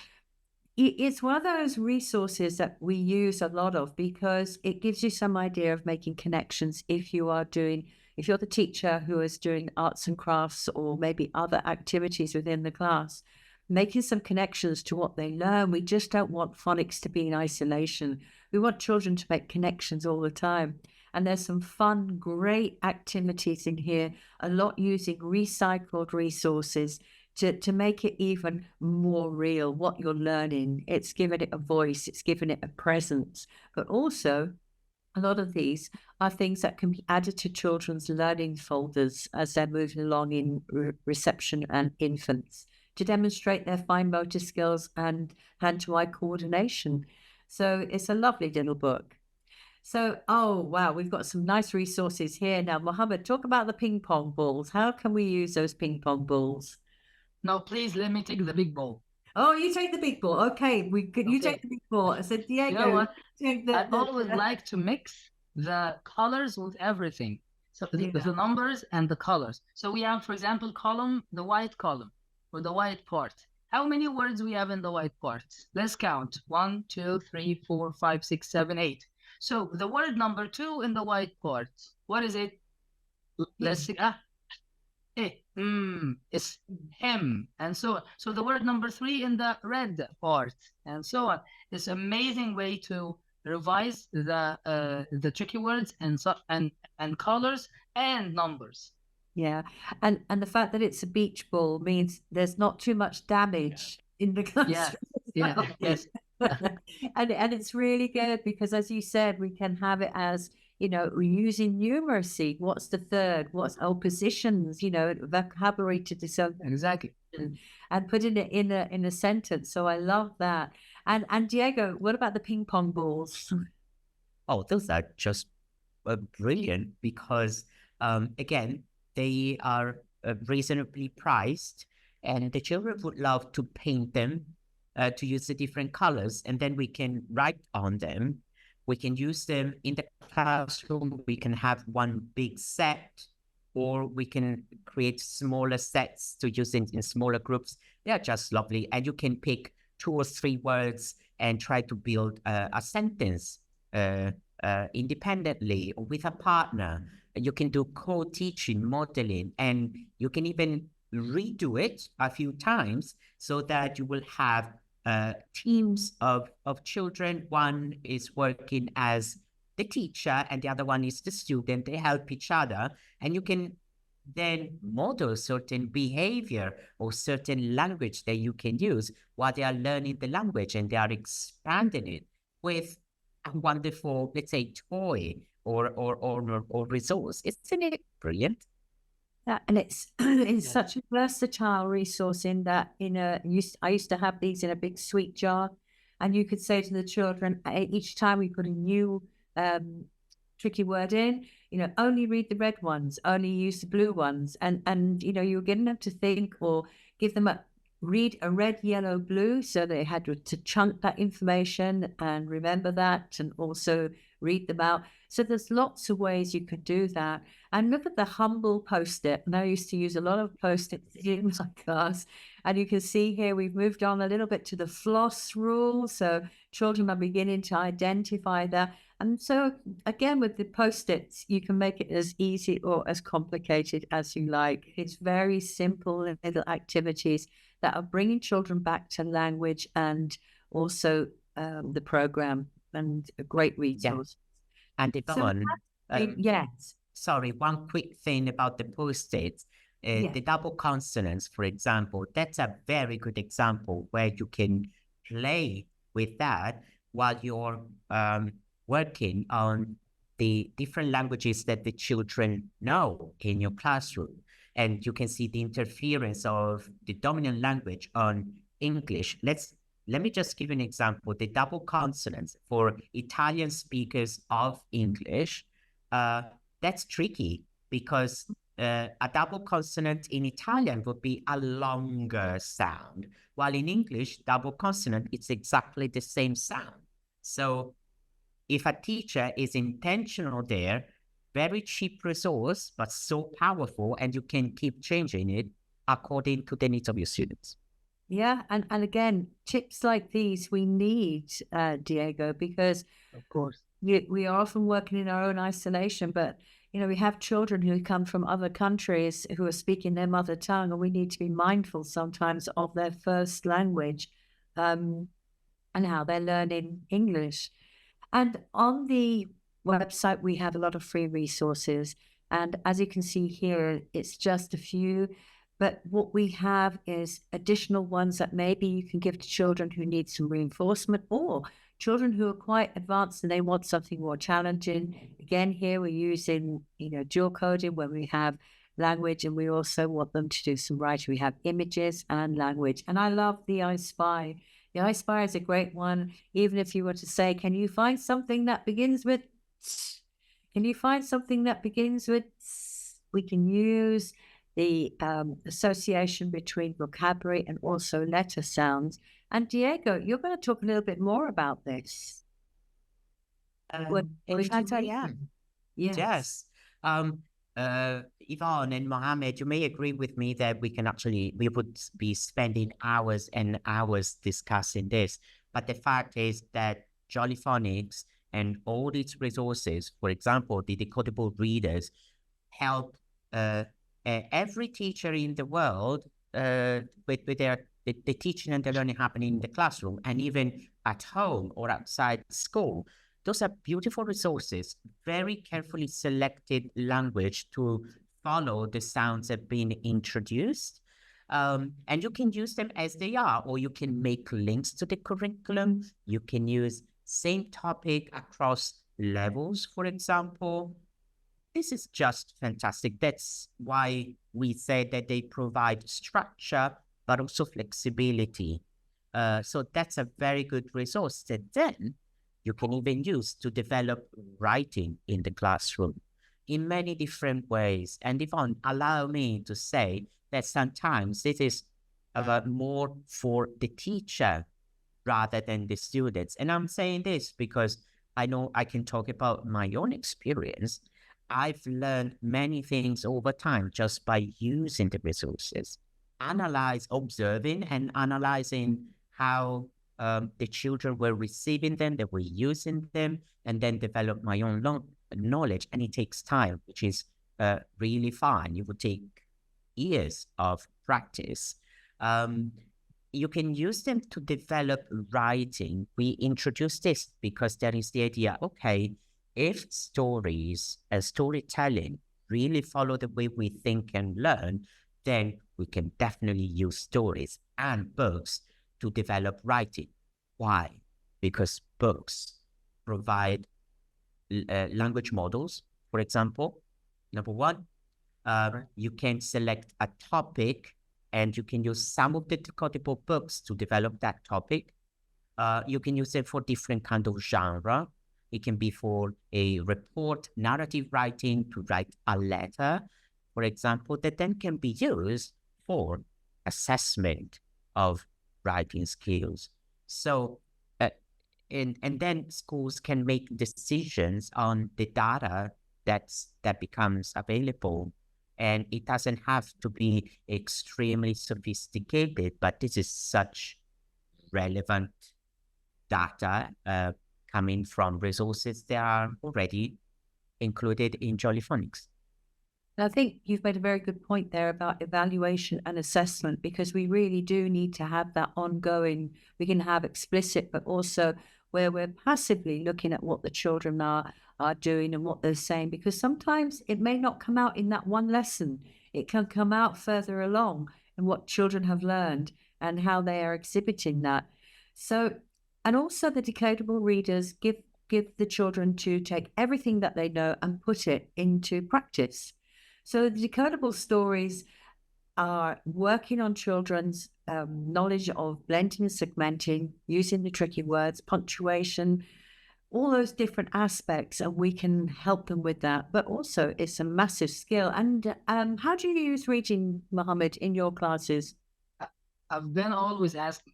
it's one of those resources that we use a lot of because it gives you some idea of making connections if you're the teacher who is doing arts and crafts or maybe other activities within the class, making some connections to what they learn. We just don't want phonics to be in isolation. We want children to make connections all the time. And there's some fun, great activities in here, a lot using recycled resources to make it even more real, what you're learning. It's given it a voice, it's given it a presence. But also, a lot of these are things that can be added to children's learning folders as they're moving along in reception and infants to demonstrate their fine motor skills and hand-to-eye coordination. So it's a lovely little book. So, oh, wow, we've got some nice resources here. Now, Muhammed, talk about the ping pong balls. How can we use those ping pong balls? No, please let me take the big ball. Oh, you take the big ball. Okay, you take the big ball. I said, Diego, you know what? I always like to mix the colors with everything. So the numbers and the colors. So we have, for example, the white column or the white part. How many words we have in the white part? Let's count. 1, 2, 3, 4, 5, 6, 7, 8. So the word number 2 in the white part, what is it? Let's see. It's him, and so on. So the word number 3 in the red part, and so on. It's an amazing way to revise the tricky words and colors and numbers. Yeah, and the fact that it's a beach ball means there's not too much damage in the classroom. Yes. And it's really good because, as you said, we can have it as, we're using numeracy. What's the third? What's positions? Vocabulary to discern Exactly. and putting it in a sentence. So I love that. And Diego, what about the ping pong balls? Oh, those are just brilliant because, again, they are reasonably priced, and the children would love to paint them, to use the different colors, and then we can write on them. We can use them in the classroom. We can have one big set, or we can create smaller sets to use in smaller groups. They are just lovely, and you can pick 2 or 3 words and try to build a sentence independently or with a partner. You can do co-teaching, modeling, and you can even redo it a few times so that you will have teams of children. One is working as the teacher and the other one is the student. They help each other, and you can then model certain behavior or certain language that you can use while they are learning the language, and they are expanding it with a wonderful, let's say, toy or resource. Isn't it brilliant? Yeah, and it's such a versatile resource in that I used to have these in a big sweet jar, and you could say to the children each time we put a new tricky word in, only read the red ones, only use the blue ones, and you're getting them to think or give them read a red, yellow, blue, so they had to chunk that information and remember that, and also read them out. So there's lots of ways you could do that. And look at the humble post-it. And I used to use a lot of post-its in my class. And you can see here we've moved on a little bit to the floss rule. So children are beginning to identify that. And so again, with the post-its, you can make it as easy or as complicated as you like. It's very simple little activities that are bringing children back to language and also the program, and a great resource. Yeah. And Yvonne, yes. Sorry, one quick thing about the post-its. The double consonants, for example, that's a very good example where you can play with that while you're working on the different languages that the children know in your classroom. And you can see the interference of the dominant language on English. Let me just give you an example. The double consonants for Italian speakers of English, that's tricky because a double consonant in Italian would be a longer sound, while in English, double consonant, it's exactly the same sound. So if a teacher is intentional there, very cheap resource, but so powerful, and you can keep changing it according to the needs of your students. Yeah, and again, tips like these we need, Diego, because of course we are often working in our own isolation, but we have children who come from other countries who are speaking their mother tongue, and we need to be mindful sometimes of their first language and how they're learning English. And on the website, we have a lot of free resources. And as you can see here, it's just a few. But what we have is additional ones that maybe you can give to children who need some reinforcement, or children who are quite advanced and they want something more challenging. Again, here we're using, dual coding where we have language and we also want them to do some writing. We have images and language. And I love the I Spy. The I Spy is a great one. Even if you were to say, can you find something that begins with, can you find something that begins with, we can use the association between vocabulary and also letter sounds. And Diego, you're going to talk a little bit more about this. In fact, I am. Yes. Yvonne and Mohammed, you may agree with me that we would be spending hours and hours discussing this. But the fact is that Jolly Phonics and all its resources, for example, the decodable readers, help every teacher in the world with the teaching and the learning happening in the classroom and even at home or outside school. Those are beautiful resources, very carefully selected language to follow the sounds that have been introduced. And you can use them as they are, or you can make links to the curriculum. You can use same topic across levels, for example. This is just fantastic. That's why we say that they provide structure, but also flexibility. So that's a very good resource that then you can even use to develop writing in the classroom in many different ways. And Yvonne, allow me to say that sometimes this is more for the teacher rather than the students. And I'm saying this because I know I can talk about my own experience. I've learned many things over time just by using the resources, observing and analyzing how the children were receiving them, they were using them, and then develop my own knowledge. And it takes time, which is really fine. It would take years of practice. You can use them to develop writing. We introduced this because there is the idea, okay, if storytelling really follow the way we think and learn, then we can definitely use stories and books to develop writing. Why? Because books provide language models, for example. Number one, you can select a topic and you can use some of the decodable books to develop that topic. You can use it for different kind of genre. It can be for a report, narrative writing, to write a letter, for example, that then can be used for assessment of writing skills. So, and then schools can make decisions on the data that becomes available. And it doesn't have to be extremely sophisticated, but this is such relevant data coming from resources that are already included in Jolly Phonics. I think you've made a very good point there about evaluation and assessment, because we really do need to have that ongoing. We can have explicit, but also where we're passively looking at what the children are doing and what they're saying, because sometimes it may not come out in that one lesson. It can come out further along in what children have learned and how they are exhibiting that. So, and also the decodable readers give the children to take everything that they know and put it into practice. So the decodable stories are working on children's knowledge of blending and segmenting, using the tricky words, punctuation, all those different aspects, and we can help them with that. But also it's a massive skill. And how do you use reading, Muhammad, in your classes? I've been always asking,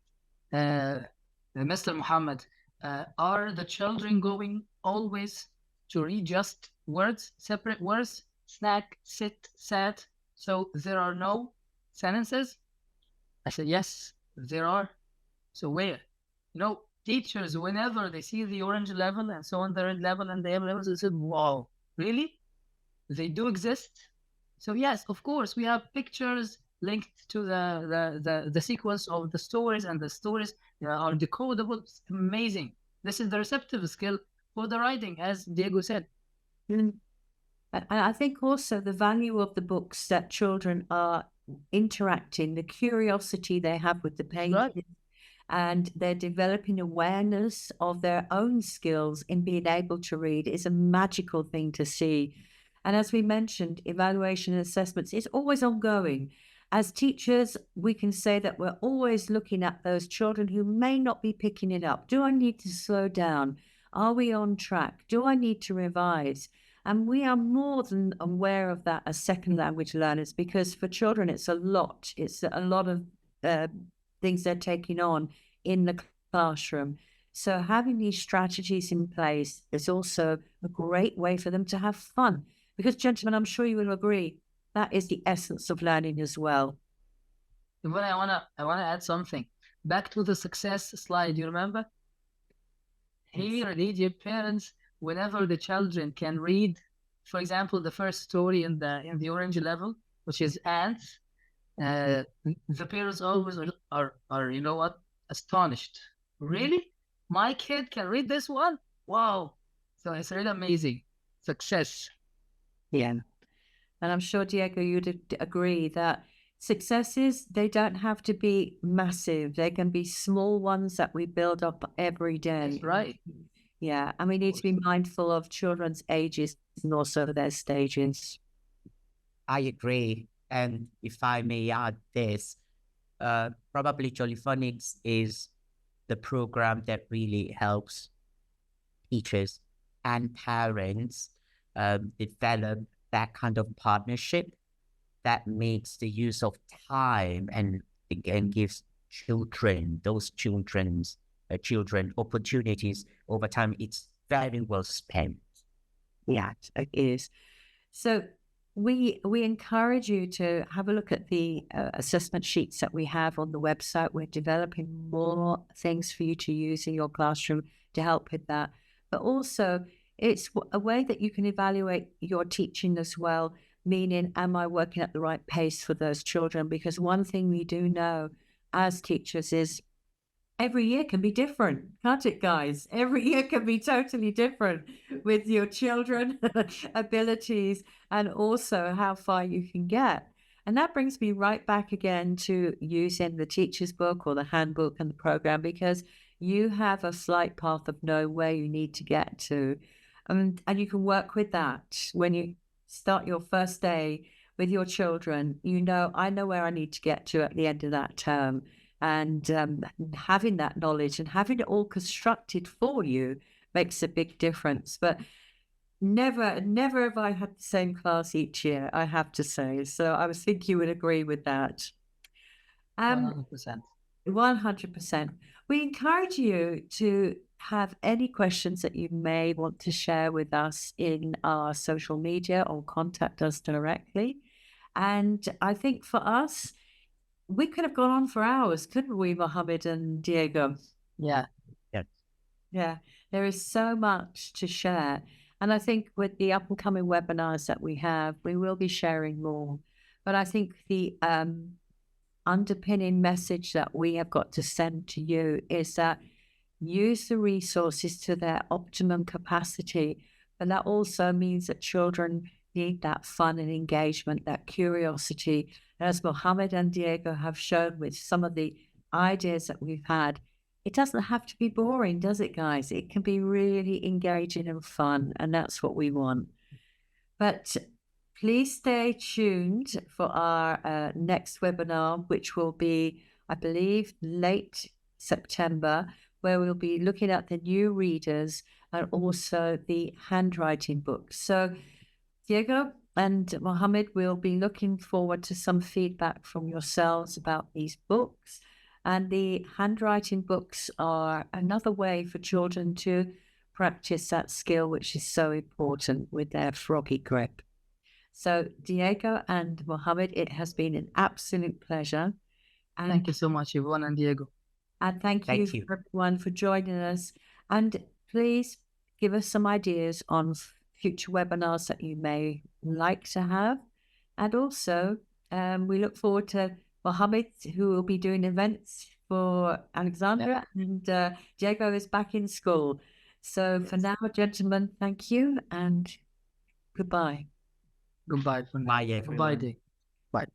Mr. Muhammad, are the children going always to read just words, separate words, snack, sit, sat, so there are no sentences? I said, yes, there are. So where? Teachers, whenever they see the orange level and so on, the red level and the yellow levels, they said, wow, really? They do exist? So yes, of course, we have pictures linked to the sequence of the stories, and the stories are decodable. It's amazing. This is the receptive skill for the writing, as Diego said. And I think also the value of the books that children are interacting, the curiosity they have with the pages, right, and they're developing awareness of their own skills in being able to read is a magical thing to see. And as we mentioned, evaluation and assessments is always ongoing. As teachers, we can say that we're always looking at those children who may not be picking it up. Do I need to slow down? Are we on track? Do I need to revise? And we are more than aware of that as second language learners, because for children, it's a lot. It's a lot of things they're taking on in the classroom. So having these strategies in place is also a great way for them to have fun. Because, gentlemen, I'm sure you will agree, that is the essence of learning as well. But I wanna add something. Back to the success slide, you remember? Here in Egypt, parents, whenever the children can read, for example, the first story in the orange level, which is ants, the parents always are you know what, astonished. Really? My kid can read this one? Wow. So it's really amazing. Success. Yeah. And I'm sure, Diego, you'd agree that successes, they don't have to be massive. They can be small ones that we build up every day. Right. Yeah. And we need to be mindful of children's ages and also their stages. I agree. And if I may add this, probably Jolly Phonics is the program that really helps teachers and parents develop that kind of partnership that makes the use of time and again gives children opportunities over time. It's very well spent. Yeah, it is. So we encourage you to have a look at the assessment sheets that we have on the website. We're developing more things for you to use in your classroom to help with that. But also, it's a way that you can evaluate your teaching as well, meaning, am I working at the right pace for those children? Because one thing we do know as teachers is every year can be different, can't it, guys? Every year can be totally different with your children, abilities, and also how far you can get. And that brings me right back again to using the teacher's book or the handbook and the program, because you have a flight path of know where you need to get to. And you can work with that when you start your first day with your children. I know where I need to get to at the end of that term. And having that knowledge and having it all constructed for you makes a big difference. But never have I had the same class each year, I have to say. So I think you would agree with that. 100%. 100%. We encourage you to have any questions that you may want to share with us in our social media or contact us directly. And I think for us, we could have gone on for hours, couldn't we, Muhammed and Diego? Yeah. Yeah, there is so much to share. And I think with the up and coming webinars that we have, we will be sharing more. But I think the underpinning message that we have got to send to you is that use the resources to their optimum capacity. And that also means that children need that fun and engagement, that curiosity. As Muhammed and Diego have shown with some of the ideas that we've had, it doesn't have to be boring, does it, guys? It can be really engaging and fun, and that's what we want. But please stay tuned for our next webinar, which will be, I believe, late September, where we'll be looking at the new readers and also the handwriting books. So Diego and Muhammed will be looking forward to some feedback from yourselves about these books. And the handwriting books are another way for children to practice that skill, which is so important with their froggy grip. So Diego and Muhammed, it has been an absolute pleasure. And thank you so much, Yvonne and Diego. And thank you for everyone for joining us. And please give us some ideas on future webinars that you may like to have. And also, we look forward to Muhammed, who will be doing events for Alexandria, and Diego is back in school. So for now, gentlemen, thank you and goodbye. Goodbye for now. Bye, everyone. Goodbye, Diego. Bye.